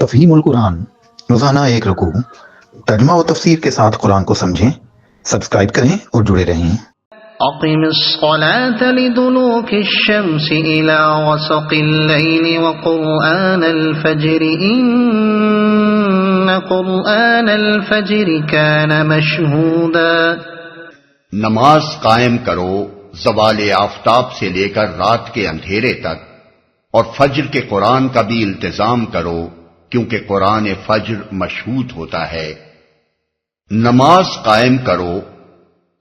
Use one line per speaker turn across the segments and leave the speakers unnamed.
تفہیم القرآن، روزانہ ایک رکوع، ترجمہ و تفسیر کے ساتھ قرآن کو سمجھیں۔ سبسکرائب کریں اور جڑے رہیں۔
أقم الصلاة لدلوك الشمس إلى غسق الليل وقرآن الفجر إن قرآن الفجر كان مشهودا۔
نماز قائم کرو زوال آفتاب سے لے کر رات کے اندھیرے تک، اور فجر کے قرآن کا بھی التزام کرو کیونکہ قرآن فجر مشہود ہوتا ہے۔ نماز قائم کرو۔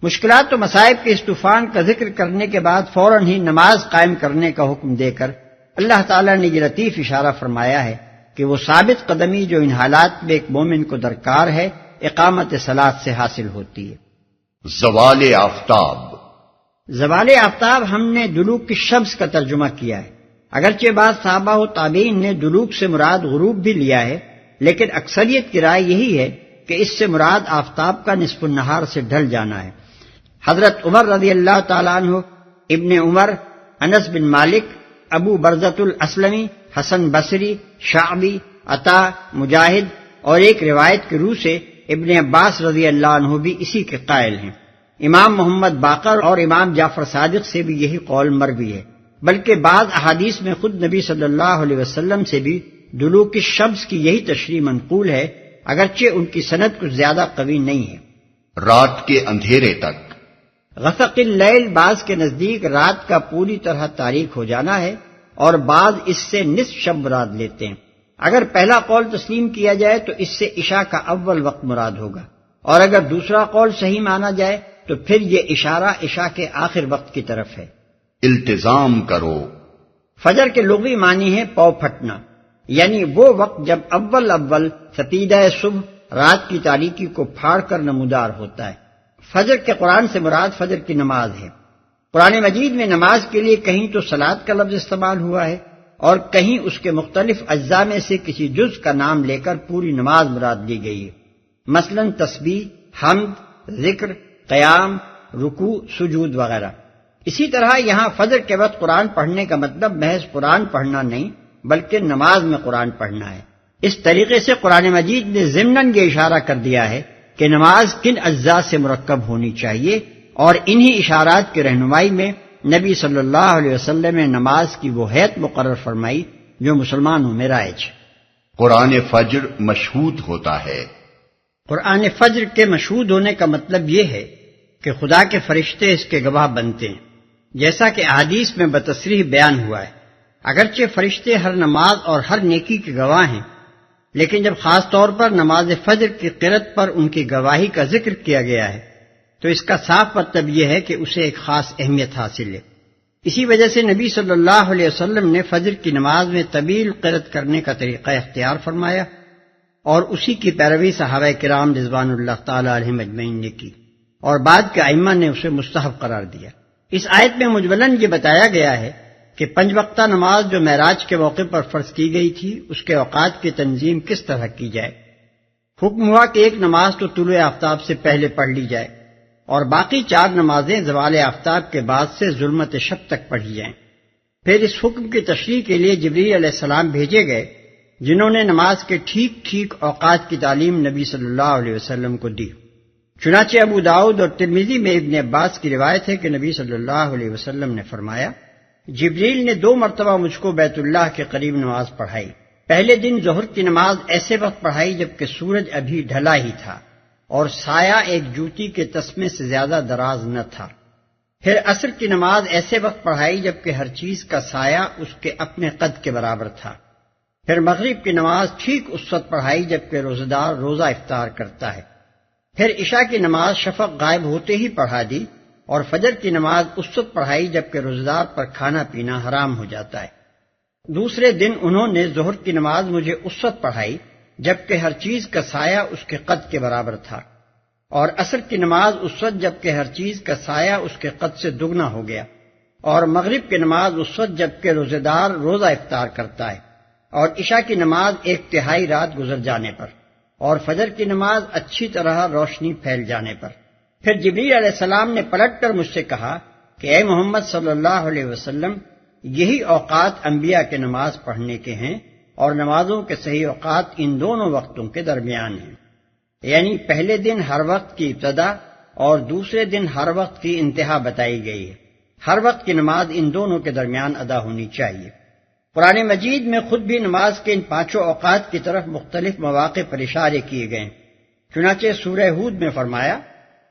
مشکلات و مصائب کے اس طوفان کا ذکر کرنے کے بعد فوراً ہی نماز قائم کرنے کا حکم دے کر اللہ تعالیٰ نے یہ لطیف اشارہ فرمایا ہے کہ وہ ثابت قدمی جو ان حالات میں ایک مومن کو درکار ہے اقامت صلاۃ سے حاصل ہوتی ہے۔
زوال آفتاب،
زوال آفتاب ہم نے دلوک کی شمس کا ترجمہ کیا ہے، اگرچہ بعض صحابہ و تابعین نے دلوک سے مراد غروب بھی لیا ہے، لیکن اکثریت کی رائے یہی ہے کہ اس سے مراد آفتاب کا نصف النہار سے ڈھل جانا ہے۔ حضرت عمر رضی اللہ تعالیٰ عنہ، ابن عمر، انس بن مالک، ابو برزۃ الاسلمی، حسن بصری، شعبی، عطا، مجاہد اور ایک روایت کی روح سے ابن عباس رضی اللہ عنہ بھی اسی کے قائل ہیں۔ امام محمد باقر اور امام جعفر صادق سے بھی یہی قول مروی ہے، بلکہ بعض احادیث میں خود نبی صلی اللہ علیہ وسلم سے بھی دلوک الشمس کی یہی تشریح منقول ہے، اگرچہ ان کی سند کچھ زیادہ قوی نہیں ہے۔
رات کے اندھیرے تک،
غسق اللیل بعض کے نزدیک رات کا پوری طرح تاریک ہو جانا ہے، اور بعض اس سے نصف شب مراد لیتے ہیں۔ اگر پہلا قول تسلیم کیا جائے تو اس سے عشاء کا اول وقت مراد ہوگا، اور اگر دوسرا قول صحیح مانا جائے تو پھر یہ اشارہ عشاء کے آخر وقت کی طرف ہے۔
التزام کرو۔
فجر کے لغوی معنی ہے پاؤ پھٹنا، یعنی وہ وقت جب اول سپیدہ صبح رات کی تاریکی کو پھاڑ کر نمودار ہوتا ہے۔ فجر کے قرآن سے مراد فجر کی نماز ہے۔ قرآن مجید میں نماز کے لیے کہیں تو صلاۃ کا لفظ استعمال ہوا ہے، اور کہیں اس کے مختلف اجزاء میں سے کسی جز کا نام لے کر پوری نماز مراد لی گئی ہے، مثلا تسبیح، حمد، ذکر، قیام، رکوع، سجود وغیرہ۔ اسی طرح یہاں فجر کے وقت قرآن پڑھنے کا مطلب محض قرآن پڑھنا نہیں بلکہ نماز میں قرآن پڑھنا ہے۔ اس طریقے سے قرآن مجید نے ضمناً یہ اشارہ کر دیا ہے کہ نماز کن اجزاء سے مرکب ہونی چاہیے، اور انہی اشارات کی رہنمائی میں نبی صلی اللہ علیہ وسلم نے نماز کی وہ حیت مقرر فرمائی جو مسلمانوں میں رائج ہے۔
قرآن فجر مشہود ہوتا ہے۔
قرآن فجر کے مشہود ہونے کا مطلب یہ ہے کہ خدا کے فرشتے اس کے گواہ بنتے ہیں، جیسا کہ احادیث میں بتصریح بیان ہوا ہے۔ اگرچہ فرشتے ہر نماز اور ہر نیکی کے گواہ ہیں، لیکن جب خاص طور پر نماز فجر کی قرأت پر ان کی گواہی کا ذکر کیا گیا ہے تو اس کا صاف مطلب یہ ہے کہ اسے ایک خاص اہمیت حاصل ہے۔ اسی وجہ سے نبی صلی اللہ علیہ وسلم نے فجر کی نماز میں طویل قرأت کرنے کا طریقہ اختیار فرمایا، اور اسی کی پیروی صحابہ کرام رضوان اللہ تعالی علیہم اجمعین نے کی، اور بعد کے ائمہ نے اسے مستحب قرار دیا۔ اس آیت میں مجملاً یہ بتایا گیا ہے کہ 5 وقتہ نماز جو معراج کے موقع پر فرض کی گئی تھی اس کے اوقات کی تنظیم کس طرح کی جائے۔ حکم ہوا کہ ایک نماز تو طلوع آفتاب سے پہلے پڑھ لی جائے، اور باقی 4 نمازیں زوال آفتاب کے بعد سے ظلمت شب تک پڑھی جائیں۔ پھر اس حکم کی تشریح کے لیے جبریل علیہ السلام بھیجے گئے، جنہوں نے نماز کے ٹھیک ٹھیک اوقات کی تعلیم نبی صلی اللہ علیہ وسلم کو دی۔ چنانچہ ابو داؤد اور ترمذی میں ابن عباس کی روایت ہے کہ نبی صلی اللہ علیہ وسلم نے فرمایا، جبریل نے 2 مرتبہ مجھ کو بیت اللہ کے قریب نماز پڑھائی۔ پہلے دن ظہر کی نماز ایسے وقت پڑھائی جبکہ سورج ابھی ڈھلا ہی تھا اور سایہ ایک جوتی کے تسمے سے زیادہ دراز نہ تھا۔ پھر عصر کی نماز ایسے وقت پڑھائی جبکہ ہر چیز کا سایہ اس کے اپنے قد کے برابر تھا۔ پھر مغرب کی نماز ٹھیک اس وقت پڑھائی جبکہ روزہ دار روزہ افطار کرتا ہے۔ پھر عشاء کی نماز شفق غائب ہوتے ہی پڑھا دی، اور فجر کی نماز اس وقت پڑھائی جبکہ روزہ دار پر کھانا پینا حرام ہو جاتا ہے۔ دوسرے دن انہوں نے ظہر کی نماز مجھے اس وقت پڑھائی جبکہ ہر چیز کا سایہ اس کے قد کے برابر تھا، اور عصر کی نماز اس وقت جبکہ ہر چیز کا سایہ اس کے قد سے دگنا ہو گیا، اور مغرب کی نماز اس وقت جبکہ روزہ دار روزہ افطار کرتا ہے، اور عشاء کی نماز 1/3 رات گزر جانے پر، اور فجر کی نماز اچھی طرح روشنی پھیل جانے پر۔ پھر جبریل علیہ السلام نے پلٹ کر مجھ سے کہا کہ اے محمد صلی اللہ علیہ وسلم، یہی اوقات انبیاء کے نماز پڑھنے کے ہیں، اور نمازوں کے صحیح اوقات ان دونوں وقتوں کے درمیان ہیں، یعنی پہلے دن ہر وقت کی ابتدا اور دوسرے دن ہر وقت کی انتہا بتائی گئی ہے۔ ہر وقت کی نماز ان دونوں کے درمیان ادا ہونی چاہیے۔ قرآن مجید میں خود بھی نماز کے ان پانچوں اوقات کی طرف مختلف مواقع پر اشارے کیے گئے ہیں۔ چنانچہ سورہ ہود میں فرمایا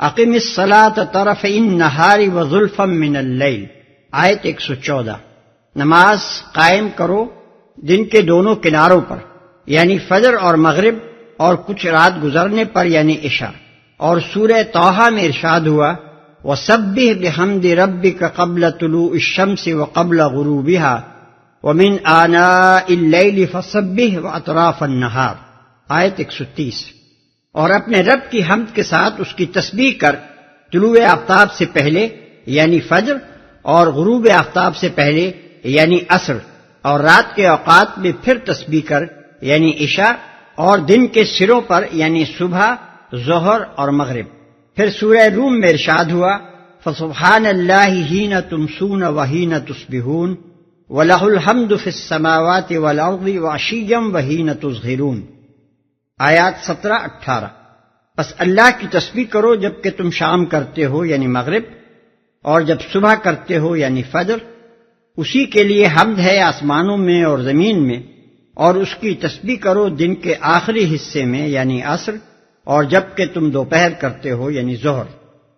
اقم الصلاۃ طرفی النہار وزلفا من اللیل، آیت 114، نماز قائم کرو دن کے دونوں کناروں پر، یعنی فجر اور مغرب، اور کچھ رات گزرنے پر یعنی عشاء۔ اور سورہ طٰہٰ میں ارشاد ہوا وَسَبِّحْ بِحَمْدِ رَبِّكَ قَبْلَ طُلُوعِ الشَّمْسِ وَقَبْلَ غُرُوبِهَا وَمِنْ آنَاءِ اللَّيْلِ فَسَبِّحْ وَأَطْرَافَ النَّهَارِ، آیت 130، اور اپنے رب کی حمد کے ساتھ اس کی تسبیح کر طلوع آفتاب سے پہلے یعنی فجر اور غروب آفتاب سے پہلے یعنی عصر، اور رات کے اوقات میں پھر تسبیح کر یعنی عشاء، اور دن کے سروں پر یعنی صبح، ظہر اور مغرب۔ پھر سورہ روم میں ارشاد ہوا فسبحان اللہ حین تمسون وحین تصبحون وَلَهُ الْحَمْدُ فِي السَّمَاوَاتِ وَالْأَرْضِ وَعَشِيًّا وَحِينَ تُظْهِرُونَ، آیات 17-18۔ بس اللہ کی تسبیح کرو جب کہ تم شام کرتے ہو یعنی مغرب، اور جب صبح کرتے ہو یعنی فجر، اسی کے لیے حمد ہے آسمانوں میں اور زمین میں، اور اس کی تسبیح کرو دن کے آخری حصے میں یعنی عصر، اور جب کہ تم دوپہر کرتے ہو یعنی ظہر۔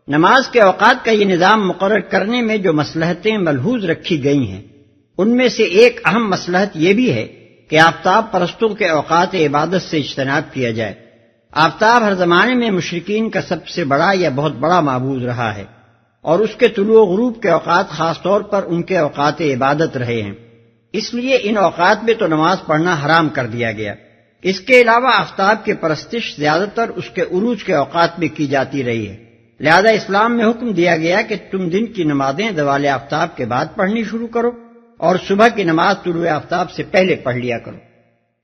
نماز کے اوقات کا یہ نظام مقرر کرنے میں جو مصلحتیں ملحوظ رکھی گئی ہیں، ان میں سے ایک اہم مصلحت یہ بھی ہے کہ آفتاب پرستوں کے اوقات عبادت سے اجتناب کیا جائے۔ آفتاب ہر زمانے میں مشرکین کا سب سے بڑا یا بہت بڑا معبود رہا ہے، اور اس کے طلوع و غروب کے اوقات خاص طور پر ان کے اوقات عبادت رہے ہیں، اس لیے ان اوقات میں تو نماز پڑھنا حرام کر دیا گیا۔ اس کے علاوہ آفتاب کی پرستش زیادہ تر اس کے عروج کے اوقات میں کی جاتی رہی ہے، لہذا اسلام میں حکم دیا گیا کہ تم دن کی نمازیں زوال آفتاب کے بعد پڑھنی شروع کرو، اور صبح کی نماز طلوع آفتاب سے پہلے پڑھ لیا کرو۔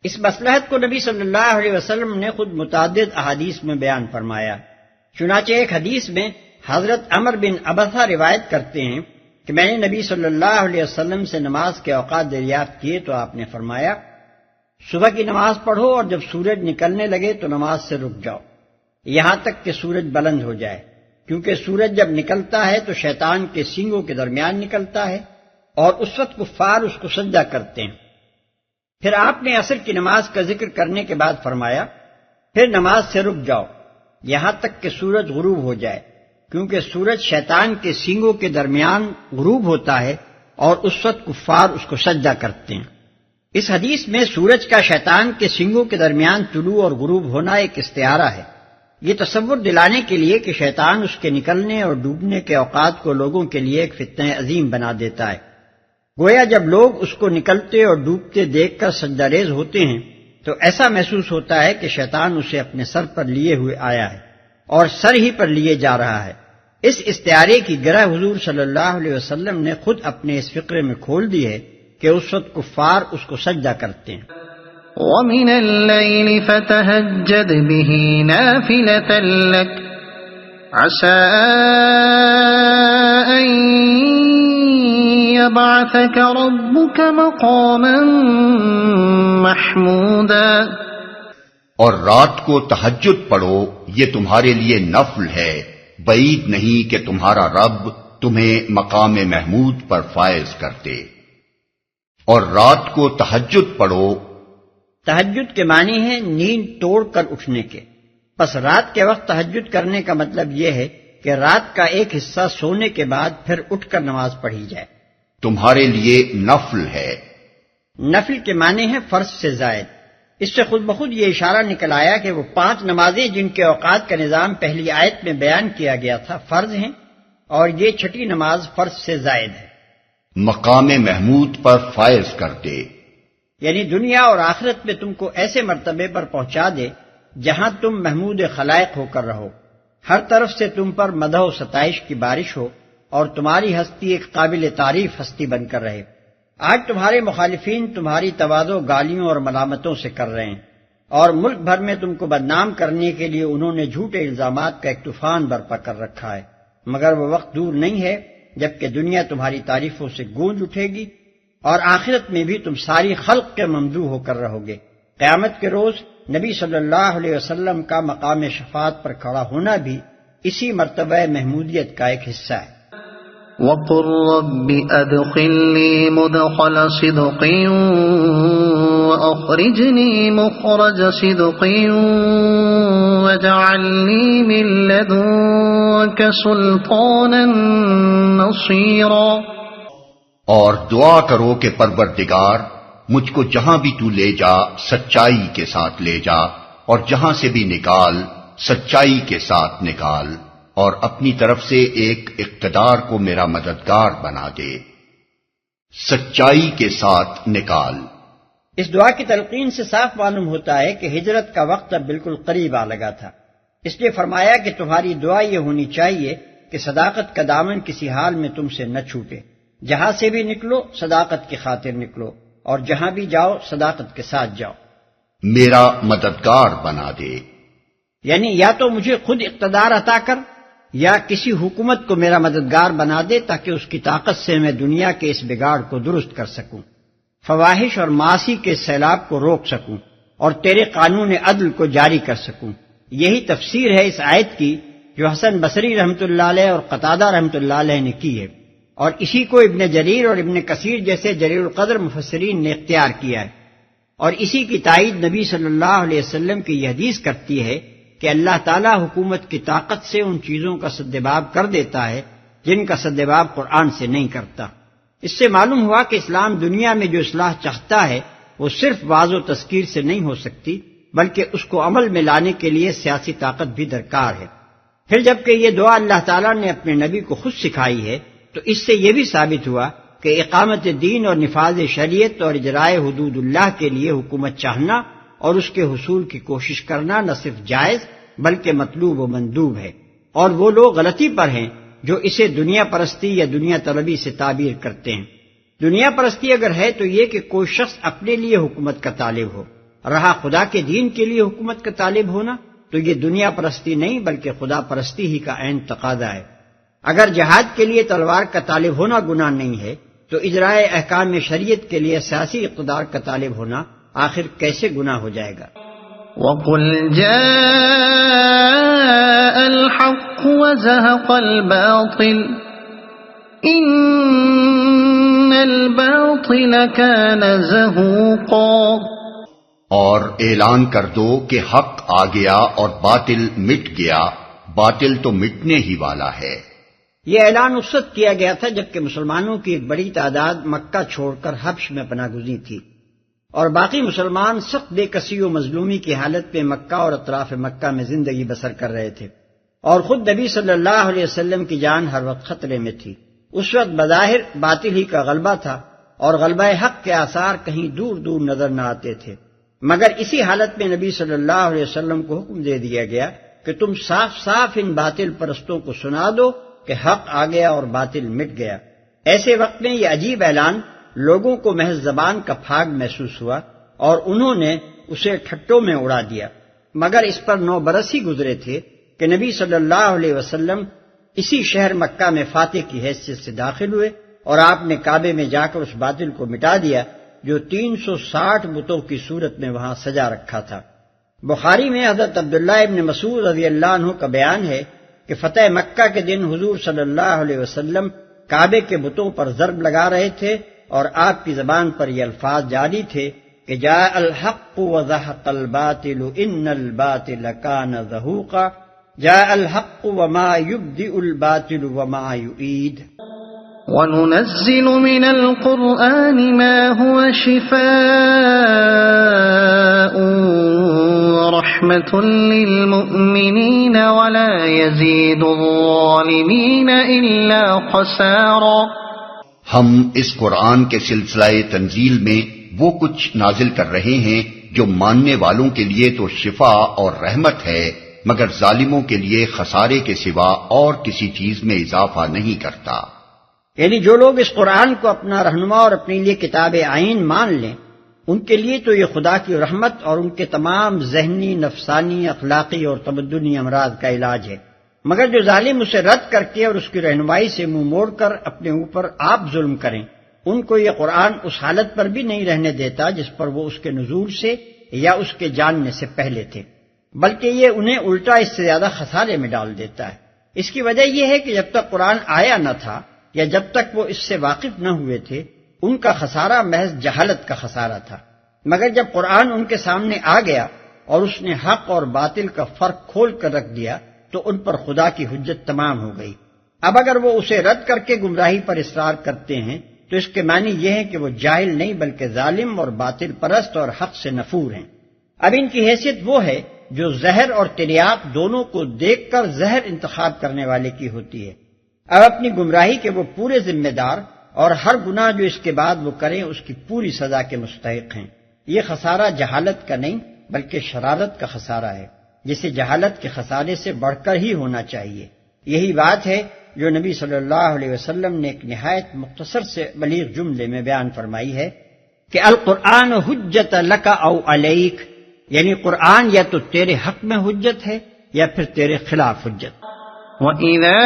اس مصلحت کو نبی صلی اللہ علیہ وسلم نے خود متعدد احادیث میں بیان فرمایا۔ چنانچہ ایک حدیث میں حضرت عمر بن ابثہ روایت کرتے ہیں کہ میں نے نبی صلی اللہ علیہ وسلم سے نماز کے اوقات دریافت کیے تو آپ نے فرمایا صبح کی نماز پڑھو اور جب سورج نکلنے لگے تو نماز سے رک جاؤ یہاں تک کہ سورج بلند ہو جائے، کیونکہ سورج جب نکلتا ہے تو شیطان کے سینگوں کے درمیان نکلتا ہے اور اس وقت کفار اس کو سجدہ کرتے ہیں۔ پھر آپ نے عصر کی نماز کا ذکر کرنے کے بعد فرمایا پھر نماز سے رک جاؤ یہاں تک کہ سورج غروب ہو جائے، کیونکہ سورج شیطان کے سینگوں کے درمیان غروب ہوتا ہے اور اس وقت کفار اس کو سجدہ کرتے ہیں۔ اس حدیث میں سورج کا شیطان کے سینگوں کے درمیان طلوع اور غروب ہونا ایک استعارہ ہے، یہ تصور دلانے کے لیے کہ شیطان اس کے نکلنے اور ڈوبنے کے اوقات کو لوگوں کے لیے ایک فتنہ عظیم بنا دیتا ہے۔ گویا جب لوگ اس کو نکلتے اور ڈوبتے دیکھ کر سجدہ ریز ہوتے ہیں تو ایسا محسوس ہوتا ہے کہ شیطان اسے اپنے سر پر لیے ہوئے آیا ہے اور سر ہی پر لیے جا رہا ہے۔ اس استعارے کی گرہ حضور صلی اللہ علیہ وسلم نے خود اپنے اس فقرے میں کھول دی ہے کہ اس وقت کفار اس کو سجدہ کرتے ہیں۔
وَمِنَ اللَّيْلِ فَتَهَجَّدْ بِهِ نَافِلَةً لَكَ عَسَىٰ أَن يَبْعَثَكَ رَبُّكَ مَقَامًا مَحْمُودًا،
اور رات کو تہجد پڑھو، یہ تمہارے لیے نفل ہے، بعید نہیں کہ تمہارا رب تمہیں مقام محمود پر فائز کرتے۔ اور رات کو تہجد پڑھو،
تہجد کے معنی ہے نیند توڑ کر اٹھنے کے، پس رات کے وقت تہجد کرنے کا مطلب یہ ہے کہ رات کا ایک حصہ سونے کے بعد پھر اٹھ کر نماز پڑھی جائے۔
تمہارے لیے نفل ہے۔
نفل کے معنی ہے فرض سے زائد۔ اس سے خود بخود یہ اشارہ نکل آیا کہ وہ 5 نمازیں جن کے اوقات کا نظام پہلی آیت میں بیان کیا گیا تھا فرض ہیں، اور یہ چھٹی نماز فرض سے زائد ہے۔
مقام محمود پر فائز کرتے،
یعنی دنیا اور آخرت میں تم کو ایسے مرتبے پر پہنچا دے جہاں تم محمود خلائق ہو کر رہو، ہر طرف سے تم پر مدح و ستائش کی بارش ہو اور تمہاری ہستی ایک قابل تعریف ہستی بن کر رہے۔ آج تمہارے مخالفین تمہاری تواضع گالیوں اور ملامتوں سے کر رہے ہیں، اور ملک بھر میں تم کو بدنام کرنے کے لیے انہوں نے جھوٹے الزامات کا ایک طوفان برپا کر رکھا ہے، مگر وہ وقت دور نہیں ہے جبکہ دنیا تمہاری تعریفوں سے گونج اٹھے گی اور آخرت میں بھی تم ساری خلق کے ممدوح ہو کر رہو گے۔ قیامت کے روز نبی صلی اللہ علیہ وسلم کا مقام شفاعت پر کھڑا ہونا بھی اسی مرتبہ محمودیت کا ایک حصہ ہے۔
وقل رب ادخلني مدخل صدق واخرجني مخرج صدق واجعلني من لدنك سلطانا نصيرا۔
اور دعا کرو کہ پروردگار مجھ کو جہاں بھی تو لے جا سچائی کے ساتھ لے جا، اور جہاں سے بھی نکال سچائی کے ساتھ نکال، اور اپنی طرف سے ایک اقتدار کو میرا مددگار بنا دے، سچائی کے ساتھ نکال۔
اس دعا کی تلقین سے صاف معلوم ہوتا ہے کہ ہجرت کا وقت اب بالکل قریب آ لگا تھا، اس لیے فرمایا کہ تمہاری دعا یہ ہونی چاہیے کہ صداقت کا دامن کسی حال میں تم سے نہ چھوٹے، جہاں سے بھی نکلو صداقت کی خاطر نکلو، اور جہاں بھی جاؤ صداقت کے ساتھ جاؤ۔
میرا مددگار بنا دے،
یعنی یا تو مجھے خود اقتدار عطا کر یا کسی حکومت کو میرا مددگار بنا دے تاکہ اس کی طاقت سے میں دنیا کے اس بگاڑ کو درست کر سکوں، فواحش اور معاصی کے سیلاب کو روک سکوں، اور تیرے قانون عدل کو جاری کر سکوں۔ یہی تفسیر ہے اس آیت کی جو حسن بصری رحمۃ اللہ علیہ اور قتادہ رحمۃ اللہ علیہ نے کی ہے، اور اسی کو ابن جریر اور ابن کثیر جیسے جلیل القدر مفسرین نے اختیار کیا ہے، اور اسی کی تائید نبی صلی اللہ علیہ وسلم کی یہ حدیث کرتی ہے کہ اللہ تعالیٰ حکومت کی طاقت سے ان چیزوں کا سدباب کر دیتا ہے جن کا سدباب قرآن سے نہیں کرتا۔ اس سے معلوم ہوا کہ اسلام دنیا میں جو اصلاح چاہتا ہے وہ صرف واضح و تذکیر سے نہیں ہو سکتی، بلکہ اس کو عمل میں لانے کے لیے سیاسی طاقت بھی درکار ہے۔ پھر جبکہ یہ دعا اللہ تعالیٰ نے اپنے نبی کو خود سکھائی ہے تو اس سے یہ بھی ثابت ہوا کہ اقامت دین اور نفاذ شریعت اور اجرائے حدود اللہ کے لیے حکومت چاہنا اور اس کے حصول کی کوشش کرنا نہ صرف جائز بلکہ مطلوب و مندوب ہے، اور وہ لوگ غلطی پر ہیں جو اسے دنیا پرستی یا دنیا طلبی سے تعبیر کرتے ہیں۔ دنیا پرستی اگر ہے تو یہ کہ کوئی شخص اپنے لیے حکومت کا طالب ہو، رہا خدا کے دین کے لیے حکومت کا طالب ہونا تو یہ دنیا پرستی نہیں بلکہ خدا پرستی ہی کا عین تقاضا ہے۔ اگر جہاد کے لیے تلوار کا طالب ہونا گناہ نہیں ہے تو اجرائے احکام شریعت کے لیے سیاسی اقتدار کا طالب ہونا آخر کیسے گناہ ہو جائے گا؟
وقل جاء الحق وزهق الباطل ان الباطل كان زهوقا۔
اور اعلان کر دو کہ حق آ گیا اور باطل مٹ گیا، باطل تو مٹنے ہی والا ہے۔
یہ اعلان اس وقت کیا گیا تھا جبکہ مسلمانوں کی ایک بڑی تعداد مکہ چھوڑ کر حبش میں پناہ گزین تھی، اور باقی مسلمان سخت بے کسی و مظلومی کی حالت میں مکہ اور اطراف مکہ میں زندگی بسر کر رہے تھے، اور خود نبی صلی اللہ علیہ وسلم کی جان ہر وقت خطرے میں تھی۔ اس وقت بظاہر باطل ہی کا غلبہ تھا اور غلبہ حق کے آثار کہیں دور دور نظر نہ آتے تھے، مگر اسی حالت میں نبی صلی اللہ علیہ وسلم کو حکم دے دیا گیا کہ تم صاف صاف ان باطل پرستوں کو سنا دو کہ حق آ گیا اور باطل مٹ گیا۔ ایسے وقت میں یہ عجیب اعلان لوگوں کو محض زبان کا پھاگ محسوس ہوا اور انہوں نے اسے ٹھٹوں میں اڑا دیا، مگر اس پر 9 برس ہی گزرے تھے کہ نبی صلی اللہ علیہ وسلم اسی شہر مکہ میں فاتح کی حیثیت سے داخل ہوئے، اور آپ نے کعبے میں جا کر اس باطل کو مٹا دیا جو 360 بتوں کی صورت میں وہاں سجا رکھا تھا۔ بخاری میں حضرت عبداللہ ابن مسعود رضی اللہ عنہ کا بیان ہے کہ فتح مکہ کے دن حضور صلی اللہ علیہ وسلم کعبے کے بتوں پر ضرب لگا رہے تھے، اور آپ کی زبان پر یہ الفاظ جاری تھے کہ جاء الحق وزهق الباطل ان الباطل كان زهوقا، جاء الحق وما يبدئ الباطل وما يعيد۔
وننزل من القرآن ما هو شفاء ورحمة للمؤمنين ولا يزيد الظالمين إلا خسارا۔
ہم اس قرآن کے سلسلہ تنزیل میں وہ کچھ نازل کر رہے ہیں جو ماننے والوں کے لیے تو شفا اور رحمت ہے، مگر ظالموں کے لیے خسارے کے سوا اور کسی چیز میں اضافہ نہیں کرتا۔
یعنی جو لوگ اس قرآن کو اپنا رہنما اور اپنے لیے کتاب آئین مان لیں ان کے لیے تو یہ خدا کی رحمت اور ان کے تمام ذہنی، نفسانی، اخلاقی اور تمدنی امراض کا علاج ہے، مگر جو ظالم اسے رد کر کے اور اس کی رہنمائی سے منہ موڑ کر اپنے اوپر آپ ظلم کریں ان کو یہ قرآن اس حالت پر بھی نہیں رہنے دیتا جس پر وہ اس کے نزول سے یا اس کے جاننے سے پہلے تھے، بلکہ یہ انہیں الٹا اس سے زیادہ خسارے میں ڈال دیتا ہے۔ اس کی وجہ یہ ہے کہ جب تک قرآن آیا نہ تھا یا جب تک وہ اس سے واقف نہ ہوئے تھے، ان کا خسارہ محض جہالت کا خسارہ تھا، مگر جب قرآن ان کے سامنے آ گیا اور اس نے حق اور باطل کا فرق کھول کر رکھ دیا تو ان پر خدا کی حجت تمام ہو گئی۔ اب اگر وہ اسے رد کر کے گمراہی پر اصرار کرتے ہیں تو اس کے معنی یہ ہے کہ وہ جاہل نہیں بلکہ ظالم اور باطل پرست اور حق سے نفور ہیں۔ اب ان کی حیثیت وہ ہے جو زہر اور تریاق دونوں کو دیکھ کر زہر انتخاب کرنے والے کی ہوتی ہے۔ اب اپنی گمراہی کے وہ پورے ذمہ دار اور ہر گناہ جو اس کے بعد وہ کریں اس کی پوری سزا کے مستحق ہیں۔ یہ خسارہ جہالت کا نہیں بلکہ شرارت کا خسارہ ہے، جسے جہالت کے خسارے سے بڑھ کر ہی ہونا چاہیے۔ یہی بات ہے جو نبی صلی اللہ علیہ وسلم نے ایک نہایت مختصر سے بلیغ جملے میں بیان فرمائی ہے کہ القرآن حجت لک او علیک، یعنی قرآن یا تو تیرے حق میں حجت ہے یا پھر تیرے خلاف حجت۔
وَإِذَا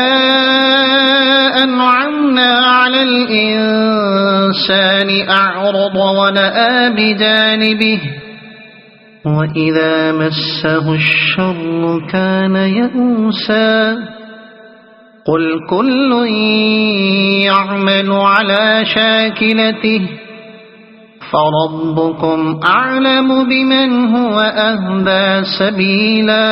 أَنْعَمْنَا عَلَى الْإِنسَانِ أَعْرَضَ وَنَأَىٰ بِجَانِبِهِ وَإِذَا مَسَّهُ الشَّرُّ كَانَ يَئُوسًا قُلْ كُلٌّ يَعْمَلُ عَلَى شَاكِلَتِهِ فَرَبُّكُمْ أَعْلَمُ بِمَنْ هُوَ أَهْدَىٰ سَبِيلًا۔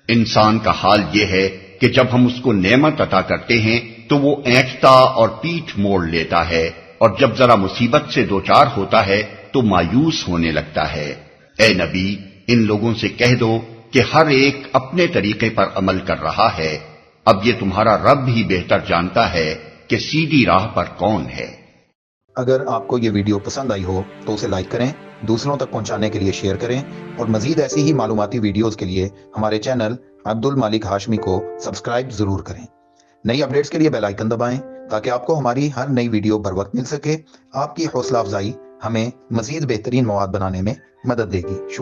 انسان کا حال یہ ہے کہ جب ہم اس کو نعمت عطا کرتے ہیں تو وہ اینٹتا اور پیٹھ موڑ لیتا ہے، اور جب ذرا مصیبت سے دوچار ہوتا ہے تو مایوس ہونے لگتا ہے۔ اے نبی، ان لوگوں سے کہہ دو کہ ہر ایک اپنے طریقے پر عمل کر رہا ہے، اب یہ تمہارا رب ہی بہتر جانتا ہے کہ سیدھی راہ پر کون ہے۔
اگر آپ کو یہ ویڈیو پسند آئی ہو تو اسے لائک کریں، دوسروں تک پہنچانے کے لیے شیئر کریں، اور مزید ایسی ہی معلوماتی ویڈیوز کے لیے ہمارے چینل عبد المالک ہاشمی کو سبسکرائب ضرور کریں۔ نئی اپڈیٹس کے لیے بیل آئیکن دبائیں تاکہ آپ کو ہماری ہر نئی ویڈیو بر وقت مل سکے۔ آپ کی حوصلہ افزائی ہمیں مزید بہترین مواد بنانے میں مدد دے گی۔ شکریہ۔